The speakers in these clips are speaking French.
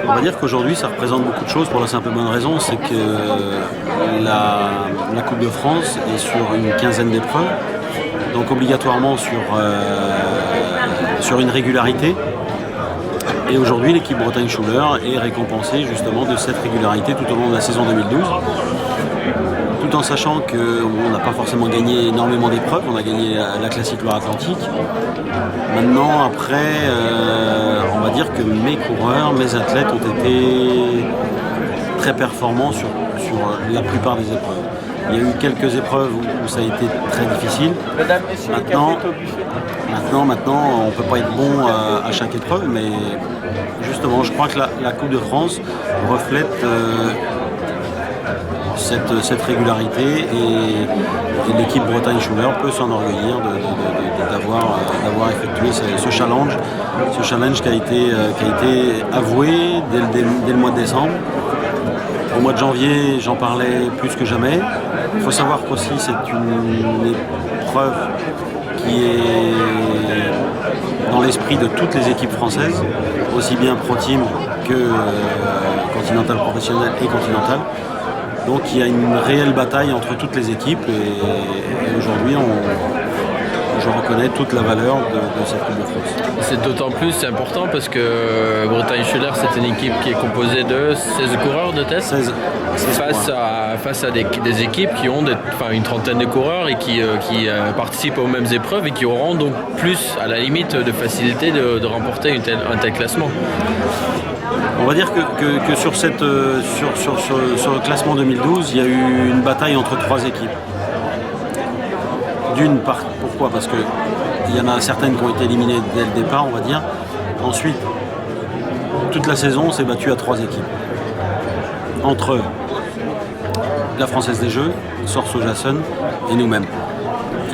On va dire qu'aujourd'hui ça représente beaucoup de choses pour la simple et bonne raison, c'est que la Coupe de France est sur une quinzaine d'épreuves, donc obligatoirement sur une régularité. Et aujourd'hui l'équipe Bretagne-Schuller est récompensée justement de cette régularité tout au long de la saison 2012. Tout en sachant qu'on n'a pas forcément gagné énormément d'épreuves, on a gagné la Classique Loire-Atlantique. Maintenant, après, on va dire que mes coureurs, mes athlètes ont été très performants sur la plupart des épreuves. Il y a eu quelques épreuves où ça a été très difficile. Maintenant, on ne peut pas être bon à chaque épreuve, mais justement, je crois que la Coupe de France reflète cette régularité et l'équipe Bretagne-Schuller peut s'enorgueillir d'avoir effectué ce challenge qui a été avoué dès le mois de décembre. Au mois de janvier, j'en parlais plus que jamais. Il faut savoir qu'aussi c'est une épreuve qui est dans l'esprit de toutes les équipes françaises, aussi bien Pro Team que Continental Professionnel et Continental. Donc il y a une réelle bataille entre toutes les équipes et aujourd'hui je reconnais toute la valeur de cette Coupe de France. C'est d'autant plus important parce que Bretagne-Schuller c'est une équipe qui est composée de 16 coureurs de test 16 face à des équipes qui ont une trentaine de coureurs et qui participent aux mêmes épreuves et qui auront donc plus à la limite de facilité de remporter un tel classement. On va dire que sur le classement 2012, il y a eu une bataille entre trois équipes. D'une part, pourquoi ? Parce qu'il y en a certaines qui ont été éliminées dès le départ, on va dire. Ensuite, toute la saison, on s'est battu à trois équipes. Entre la Française des Jeux, Sorso Jason et nous-mêmes.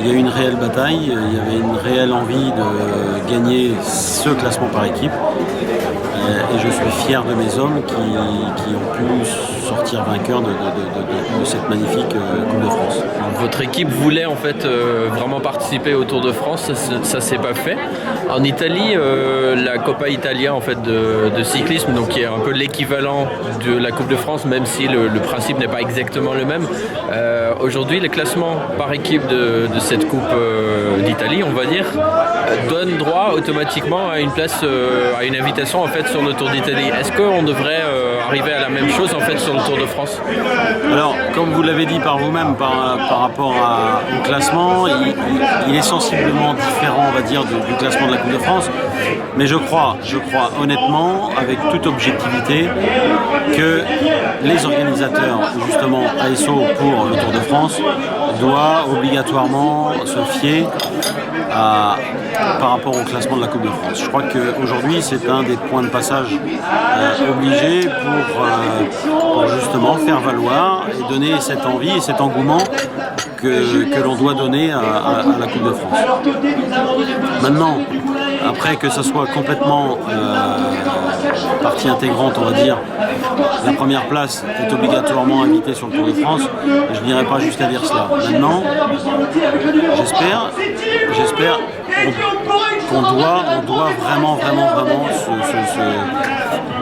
Il y a eu une réelle bataille, il y avait une réelle envie de gagner ce classement par équipe. Et je suis fier de mes hommes qui ont pu sortir vainqueurs de cette magnifique Coupe de France. Votre équipe voulait en fait vraiment participer au Tour de France, ça s'est pas fait. En Italie, la Coppa Italia en fait de cyclisme, donc qui est un peu l'équivalent de la Coupe de France, même si le principe n'est pas exactement le même. Aujourd'hui, le classement par équipe de cette Coupe d'Italie, on va dire, donne droit automatiquement à une place, à une invitation en fait sur le Tour d'Italie. Est-ce qu'on devrait arriver à la même chose en fait sur le Tour de France ? Alors, comme vous l'avez dit par vous-même, par rapport au classement, il est sensiblement différent, on va dire, du classement de la Coupe de France. Mais je crois honnêtement, avec toute objectivité, que les organisateurs, justement, ASO pour le Tour de France, doivent obligatoirement se fier par rapport au classement de la Coupe de France. Je crois qu'aujourd'hui, c'est un des points de passage obligés pour justement faire valoir et donner cette envie et cet engouement que l'on doit donner à la Coupe de France. Maintenant, après que ce soit complètement partie intégrante, on va dire, la première place est obligatoirement invitée sur le Tour de France, je n'irai pas jusqu'à dire cela. Maintenant, j'espère qu'on doit vraiment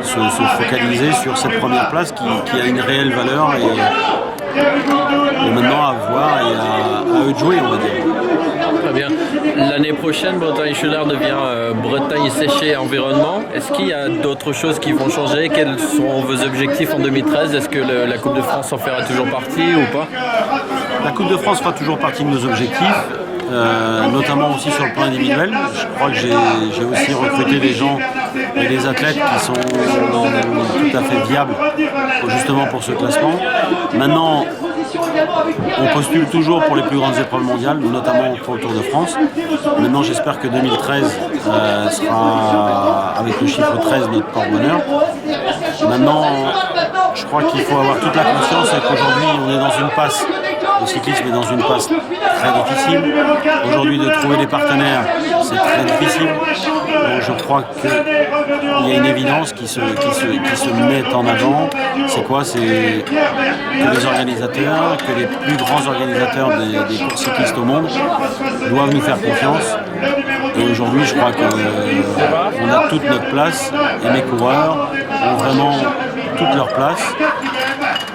se focaliser sur cette première place qui a une réelle valeur et maintenant à voir et à eux de jouer, on va dire. Très bien. L'année prochaine, Bretagne-Schuller devient Bretagne Séché Environnement. Est-ce qu'il y a d'autres choses qui vont changer ? Quels sont vos objectifs en 2013 ? Est-ce que la Coupe de France en fera toujours partie ou pas ? La Coupe de France fera toujours partie de nos objectifs. Notamment aussi sur le plan individuel. Je crois que j'ai aussi recruté des gens et des athlètes qui sont tout à fait viables justement pour ce classement. Maintenant, on postule toujours pour les plus grandes épreuves mondiales, notamment pour le Tour de France. Maintenant, j'espère que 2013 sera, avec le chiffre 13, notre porte-bonheur. Maintenant, je crois qu'il faut avoir toute la conscience qu'aujourd'hui, on est dans une passe Le cyclisme est dans une passe très difficile. Aujourd'hui, de trouver des partenaires, c'est très difficile. Donc je crois qu'il y a une évidence qui se met en avant. C'est quoi? C'est que les organisateurs, que les plus grands organisateurs des courses cyclistes au monde doivent nous faire confiance. Et aujourd'hui, je crois qu'on a toute notre place et mes coureurs ont vraiment toute leur place.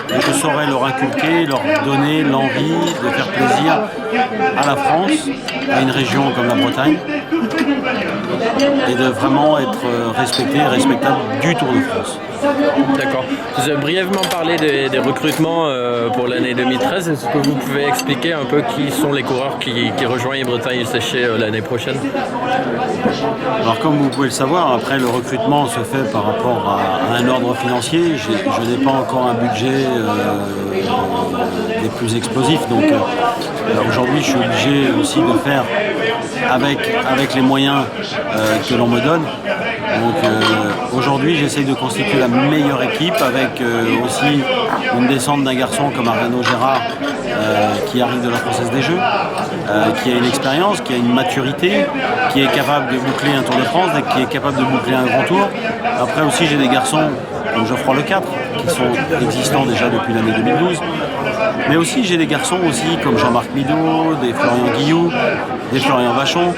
Et je saurais leur inculquer, leur donner l'envie de faire plaisir à la France, à une région comme la Bretagne, et de vraiment être respecté et respectable du Tour de France. D'accord. Vous avez brièvement parlé des recrutements pour l'année 2013. Est-ce que vous pouvez expliquer un peu qui sont les coureurs qui rejoignent Bretagne Séché l'année prochaine? Alors comme vous pouvez le savoir, après le recrutement se fait par rapport à un ordre financier. Je n'ai pas encore un budget des plus explosifs, donc aujourd'hui je suis obligé aussi de faire avec les moyens que l'on me donne. Donc aujourd'hui j'essaye de constituer la meilleure équipe avec aussi une descente d'un garçon comme Arnaud Gérard qui arrive de la Française des Jeux, qui a une expérience, qui a une maturité, qui est capable de boucler un Tour de France et qui est capable de boucler un grand tour. Après aussi j'ai des garçons comme Geoffroy Le 4 qui sont existants déjà depuis l'année 2012. Mais aussi j'ai des garçons aussi comme Jean-Marc Mideau, des Florian Guilloux, des Florian Vachon,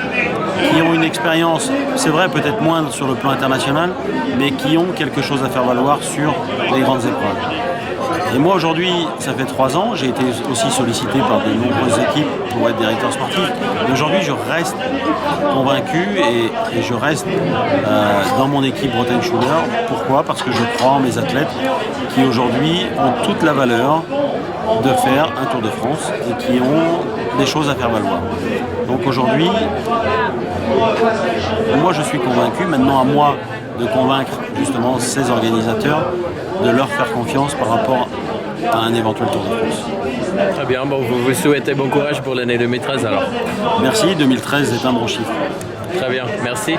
qui ont une expérience, c'est vrai peut-être moindre sur le plan international, mais qui ont quelque chose à faire valoir sur les grandes épreuves. Et moi aujourd'hui, ça fait 3 ans, j'ai été aussi sollicité par de nombreuses équipes pour être directeur sportif. Et aujourd'hui, je reste convaincu et je reste dans mon équipe Bretagne Schuller. Pourquoi? Parce que je crois en mes athlètes qui aujourd'hui ont toute la valeur de faire un Tour de France et qui ont des choses à faire valoir. Donc aujourd'hui, moi je suis convaincu, maintenant à moi de convaincre justement ces organisateurs de leur faire confiance par rapport à un éventuel Tour de France. Très bien, bon, vous souhaitez bon courage pour l'année 2013 alors. Merci, 2013 est un bon chiffre. Très bien, merci.